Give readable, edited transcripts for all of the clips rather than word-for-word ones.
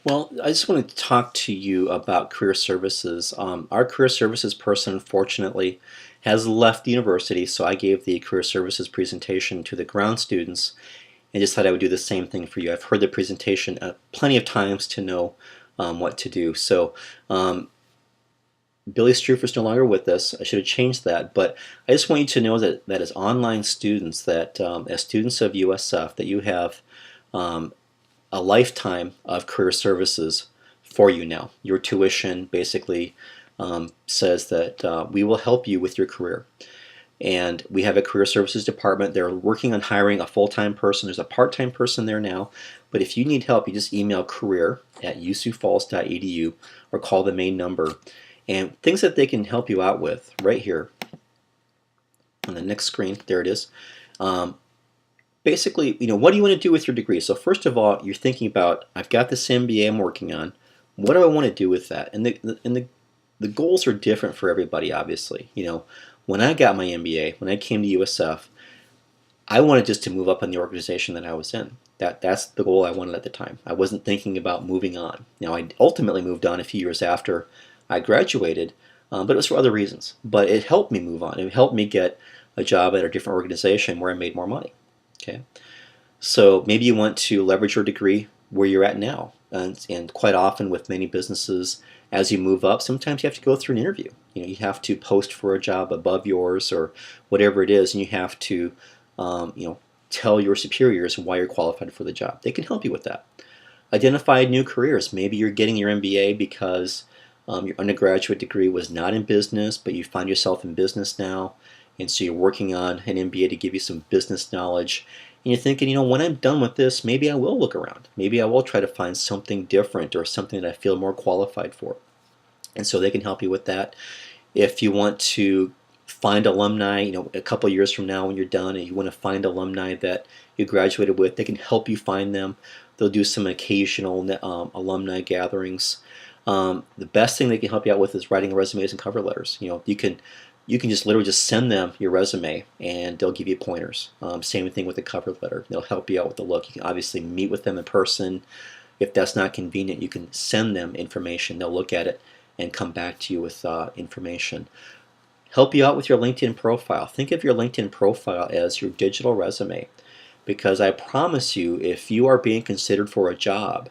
Well, I just wanted to talk to you about career services. Our career services person, unfortunately, has left the university, so I gave the career services presentation to the ground students and just thought I would do the same thing for you. I've heard the presentation plenty of times to know what to do. So, Billy Stroofer is no longer with us. I should have changed that, but I just want you to know that as online students, that as students of USF, that you have um, a lifetime of career services for you now. Your tuition basically says that we will help you with your career. And we have a career services department. They're working on hiring a full-time person. There's a part-time person there now. But if you need help, you just email career@usiufalls.edu or call the main number. And things that they can help you out with right here on the next screen, there it is. Um, Basically, what do you want to do with your degree? So first of all, you're thinking about, I've got this MBA I'm working on. What do I want to do with that? And the goals are different for everybody, obviously. When I got my MBA, when I came to USF, I wanted just to move up in the organization that I was in. That's the goal I wanted at the time. I wasn't thinking about moving on. Now, I ultimately moved on a few years after I graduated, but it was for other reasons. But it helped me move on. It helped me get a job at a different organization where I made more money. Okay. So maybe you want to leverage your degree where you're at now. And quite often with many businesses, as you move up, sometimes you have to go through an interview. You have to post for a job above yours or whatever it is, and you have to, tell your superiors why you're qualified for the job. They can help you with that. Identify new careers. Maybe you're getting your MBA because your undergraduate degree was not in business, but you find yourself in business now, and so you're working on an MBA to give you some business knowledge. And you're thinking, when I'm done with this, maybe I will look around. Maybe I will try to find something different or something that I feel more qualified for. And so they can help you with that. If you want to find alumni, a couple of years from now when you're done and you want to find alumni that you graduated with, they can help you find them. They'll do some occasional alumni gatherings. The best thing they can help you out with is writing resumes and cover letters. You can just literally just send them your resume and they'll give you pointers. Same thing with the cover letter. They'll help you out with the look. You can obviously meet with them in person. If that's not convenient, you can send them information. They'll look at it and come back to you with information. Help you out with your LinkedIn profile. Think of your LinkedIn profile as your digital resume, because I promise you, if you are being considered for a job,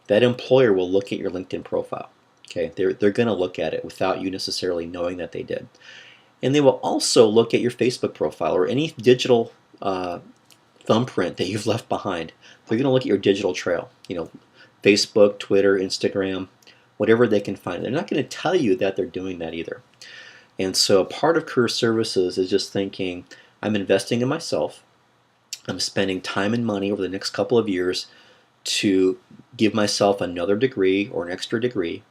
that employer will look at your LinkedIn profile. Okay, they're going to look at it without you necessarily knowing that they did. And they will also look at your Facebook profile or any digital thumbprint that you've left behind. They're going to look at your digital trail. Facebook, Twitter, Instagram, whatever they can find. They're not going to tell you that they're doing that either. And so part of career services is just thinking, I'm investing in myself. I'm spending time and money over the next couple of years to give myself another degree or an extra degree.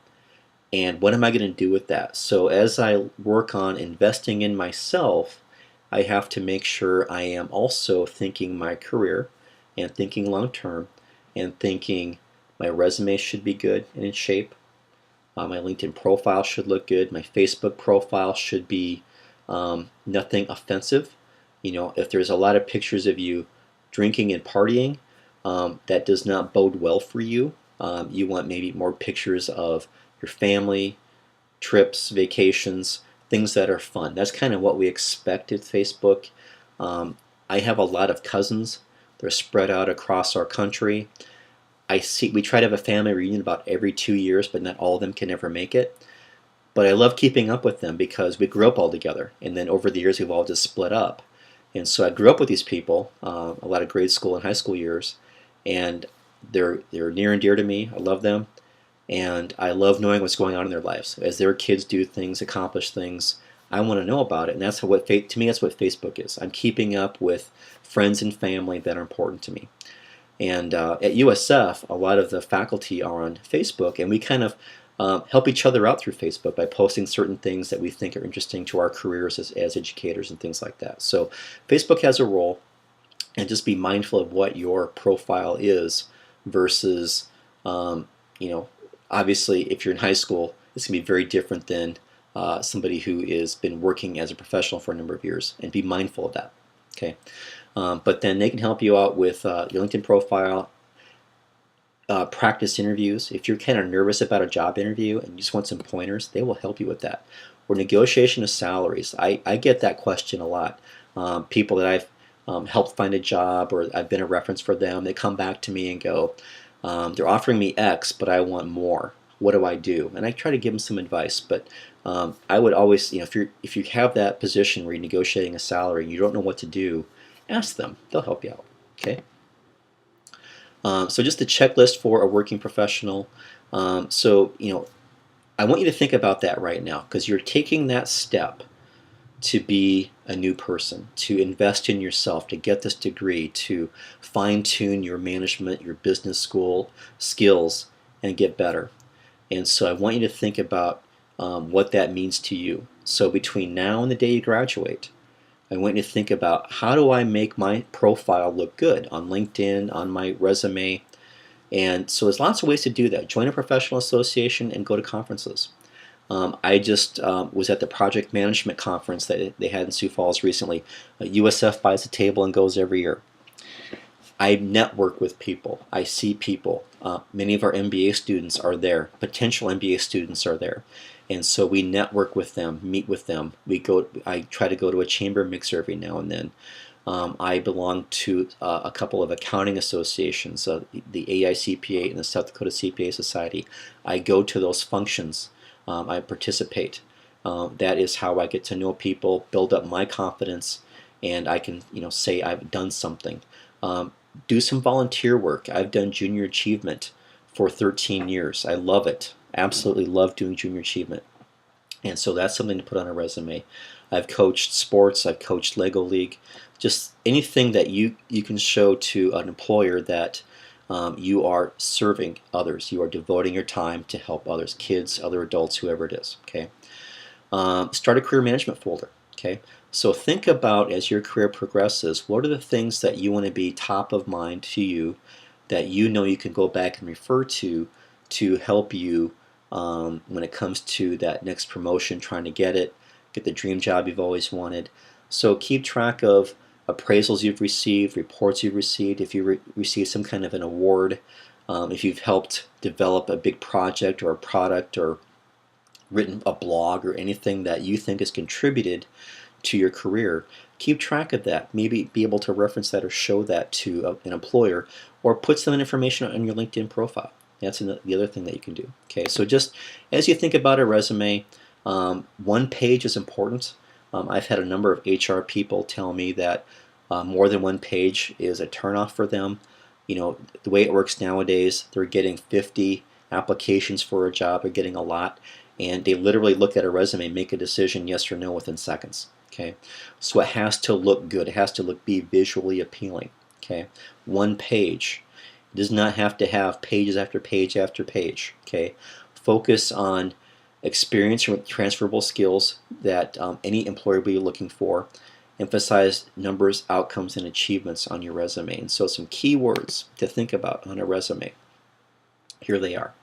And what am I going to do with that? So as I work on investing in myself, I have to make sure I am also thinking my career and thinking long term and thinking my resume should be good and in shape. My LinkedIn profile should look good. My Facebook profile should be nothing offensive. If there's a lot of pictures of you drinking and partying, that does not bode well for you. You want maybe more pictures of your family, trips, vacations, things that are fun. That's kind of what we expect at Facebook. I have a lot of cousins. They're spread out across our country. We try to have a family reunion about every 2 years, but not all of them can ever make it. But I love keeping up with them because we grew up all together, and then over the years we've all just split up. And so I grew up with these people, a lot of grade school and high school years, and they're near and dear to me. I love them, and I love knowing what's going on in their lives. As their kids do things, accomplish things, I want to know about it, and that's to me that's what Facebook is. I'm keeping up with friends and family that are important to me. And at USF, a lot of the faculty are on Facebook, and we kind of help each other out through Facebook by posting certain things that we think are interesting to our careers as educators and things like that. So Facebook has a role, and just be mindful of what your profile is versus, obviously if you're in high school, it's going to be very different than somebody who has been working as a professional for a number of years, and be mindful of that. Okay. But then they can help you out with your LinkedIn profile. practice interviews. If you're kind of nervous about a job interview and you just want some pointers, they will help you with that. Or negotiation of salaries. I get that question a lot. People that I've helped find a job or I've been a reference for them, they come back to me and go, they're offering me X, but I want more. What do I do? And I try to give them some advice, but I would always, if you have that position where you're negotiating a salary and you don't know what to do, ask them. They'll help you out. Okay. So just a checklist for a working professional. I want you to think about that right now because you're taking that step to be a new person, to invest in yourself, to get this degree, to fine-tune your management, your business school skills, and get better. And so I want you to think about what that means to you. So between now and the day you graduate, I want you to think about how do I make my profile look good on LinkedIn, on my resume. And so there's lots of ways to do that. Join a professional association and go to conferences. I just was at the project management conference that they had in Sioux Falls recently. USF buys a table and goes every year. I network with people. I see people. Many of our MBA students are there. Potential MBA students are there. And so we network with them, meet with them. I try to go to a chamber mixer every now and then. I belong to a couple of accounting associations, the AICPA and the South Dakota CPA Society. I go to those functions. I participate. That is how I get to know people, build up my confidence, and I can, say I've done something. Do some volunteer work. I've done junior achievement for 13 years. I love it. Absolutely love doing junior achievement. And so that's something to put on a resume. I've coached sports. I've coached Lego League. Just anything that you can show to an employer that you are serving others. You are devoting your time to help others, kids, other adults, whoever it is. Okay. Start a career management folder. Okay. So think about as your career progresses, what are the things that you want to be top of mind to you that you know you can go back and refer to help you when it comes to that next promotion, trying to get the dream job you've always wanted. So keep track of appraisals you've received, reports you've received, if you received some kind of an award, if you've helped develop a big project or a product or written a blog or anything that you think has contributed to your career, keep track of that. Maybe be able to reference that or show that to an employer or put some information on your LinkedIn profile. That's the other thing that you can do. Okay, so just as you think about a resume, one page is important. I've had a number of HR people tell me that more than one page is a turnoff for them. The way it works nowadays, they're getting 50 applications for a job, they're getting a lot, and they literally look at a resume, make a decision, yes or no, within seconds. Okay, so it has to look good. It has to be visually appealing. Okay, one page. It does not have to have pages after page after page. Okay, focus on experience or transferable skills that any employer will be looking for. Emphasize numbers, outcomes, and achievements on your resume. And so some key words to think about on a resume. Here they are.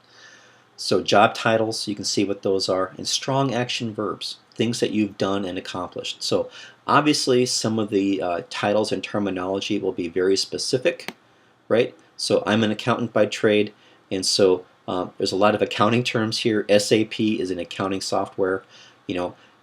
So job titles, you can see what those are, and strong action verbs, things that you've done and accomplished. So obviously some of the titles and terminology will be very specific, right? So I'm an accountant by trade, and so there's a lot of accounting terms here. SAP is an accounting software.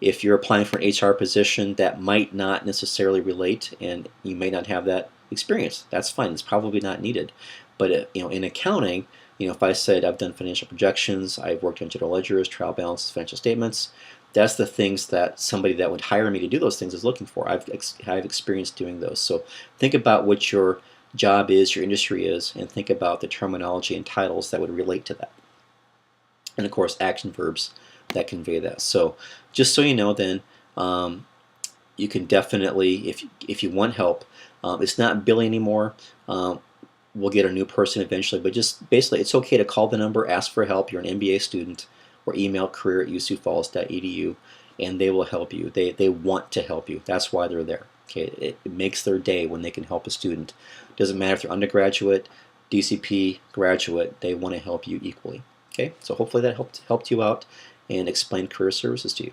If you're applying for an HR position, that might not necessarily relate, and you may not have that experience. That's fine. It's probably not needed. But in accounting, if I said I've done financial projections, I've worked on general ledgers, trial balances, financial statements, that's the things that somebody that would hire me to do those things is looking for. I've experience doing those. So think about what your job is, your industry is, and think about the terminology and titles that would relate to that. And of course, action verbs that convey that. So just so you know then, you can definitely, if you want help, it's not Billy anymore. We'll get a new person eventually, but just basically it's okay to call the number, ask for help. You're an MBA student, or email career@usiouxfalls.edu, and they will help you. They want to help you. That's why they're there. Okay, it makes their day when they can help a student. Doesn't matter if they're undergraduate, DCP, graduate, they want to help you equally. Okay, so hopefully that helped you out and explained career services to you.